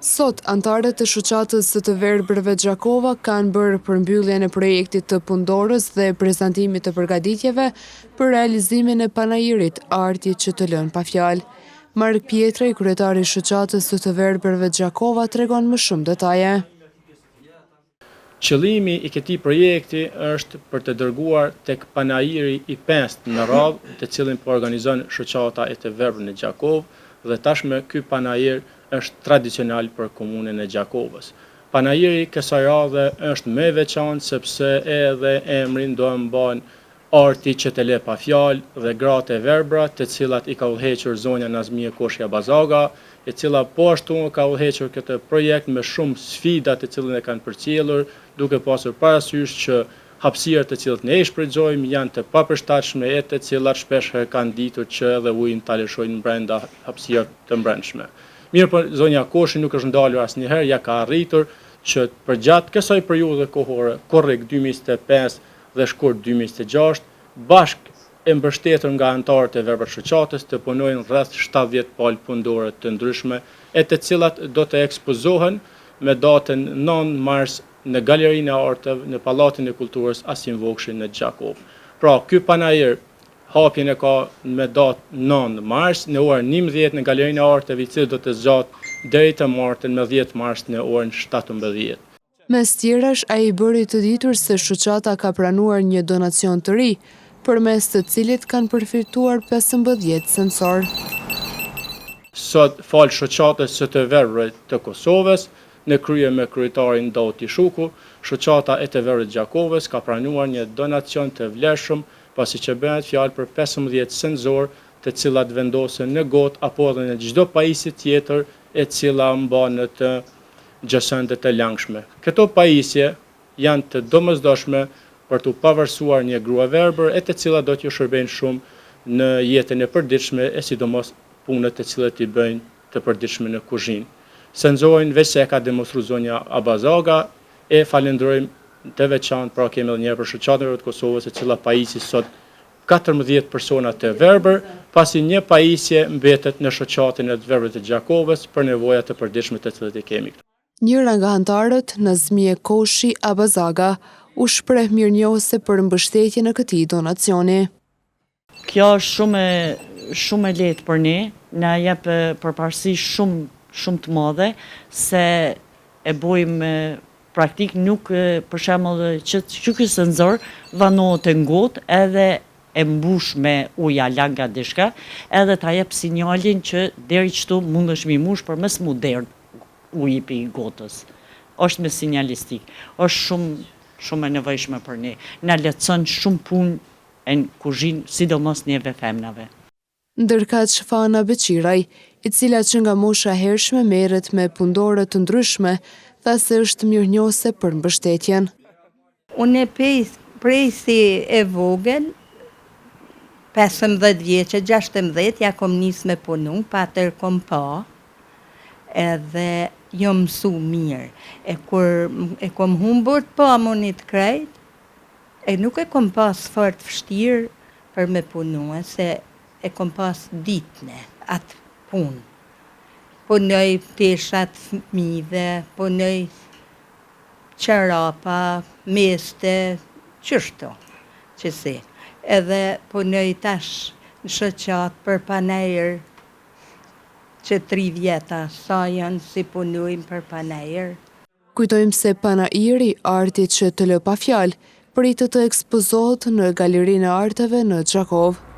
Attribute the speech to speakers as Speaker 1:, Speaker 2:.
Speaker 1: Sot, antarët e shoqatës së të verbërve Gjakova kanë bërë përmbylljen e projektit të Pundorës dhe prezantimit të përgatitjeve për realizimin e panajirit Arti që të lën pa fjalë. Mark Pjetrej, kryetari i shoqatës së të verbërve Gjakova, tregon më shumë detaje.
Speaker 2: Qëllimi i këtij projekti është për të dërguar tek panajiri i 5 në radhë, të cilin po organizon shoqata e të verbërve në Gjakovë, dhe tashmë ky panajir është tradicional për komunën e Gjakovës. Panajiri kësaj radhe është më veçantë sepse edhe emrin do e mban Arti që të lë pa fjalë dhe gratë e verbra, të cilat i ka udhëhequr zonja Nazmie Koshja Bazaga, e cila po ashtu ka udhëhequr këtë projekt me shumë sfida të cilën e kanë përcjellur, duke pasur parasysh që hapësirat të cilat ne i shfrytëzojmë janë të papërshtatshme e të cilat shpesh kanë ditur që edhe ujin ta lëshojnë brenda hapësirave të brendshme. Mirë, po zonja Koshi nuk është ndalur asnjëherë, ja ka arritur që përgjatë kësaj periudhe kohore, korrekt 2025 dhe shkurt 2026, bashk e mbështetur nga anëtarët e verbër shoqatës të punojnë rreth 70 palë pundore të ndryshme, e të cilat do të ekspozohen me datën 9 mars në Galerinë e Arteve në Pallatin e Kulturës Asim Vogshi në Gjakovë. Pra, ky panajir hapjen e ka me datë 9 mars në orën 11 në Galerinë e Arteve, i cili do të zgjatë deri të martën me 10 mars në orën 17.
Speaker 1: Mes tjerash, ai bëri të ditur se shoqata ka pranuar një donacion të ri, përmes të cilit kanë përfituar 15 sensor.
Speaker 2: Sot fal shoqatës së të verbërve të Kosovës, në krye me kryetarin Dauti Shuku, shoqata e të verbërve të Gjakovës ka pranuar një donacion të vlefshëm, pasi që bëhet fjalë për 15 sensor, të cilat vendosen në gotë apo edhe në çdo pajisje tjetër e cila mban në të gjësënde të langshme. Këto pajisje janë të domosdoshme për të pavarësuar një grua verbër, e të cilat do t'ju shërbejnë shumë në jetën e përditshme, e sidomos punët të cilat i bëjnë të përditshme në kuzhinë. Senzorin veç se e ka demonstruar zonja Abazaga, e falenderojmë të veçantë, pra kemi edhe një herë për shoqatën e Kosovës, e cila pajisi sot 14 persona të verbër, pasi një pajisje mbetet në shoqatën e të verbërve të Gjakovës për nevojat të përditshme të cilat i kemi këtu.
Speaker 1: Njëra nga anëtarët, Nazmie Koshi Abazaga, u shpreh mirënjohëse për mbështetjen e këtij donacioni.
Speaker 3: Kjo është shumë e lehtë për ne, na jep përparësi shumë të madhe se e bojmë praktik, nuk për shembull që ky sensor vanohet e ngut edhe e mbush me uja langa diçka, edhe ta jep sinjalin që deri këtu mundesh mi mush përmes modern uji pi gotës. Është me sinjalistik. Është shumë e nevojshme për ne. Na lehtëson shumë punë në kuzhinë, sidomos neve femnave.
Speaker 1: Ndërkaq Fana Beqiraj, i cila që nga mosha hershme merret me pundore të ndryshme, tha se është mirënjohëse për mbështetjen.
Speaker 4: Unë prej si e vogël, 15 vjeçe, 16 ja kom nis me punu, patër kom pa, edhe jo mësu mirë. E kur e kom humbur të pamunit krejt, e nuk e kom pas fort vështirë për me punu, se e kom pas ditëne, atë punë. Punoj teshat fëmijëve, punoj qerapa, meste, qështu, qësi. Edhe punoj tash në shoqat për panajër, që 3 vjeta sa janë si punojmë për panajër.
Speaker 1: Kujtojmë se panajiri Arti që të lë pa fjalë pritet të ekspozohet në Galerinë e Arteve në Gjakovë.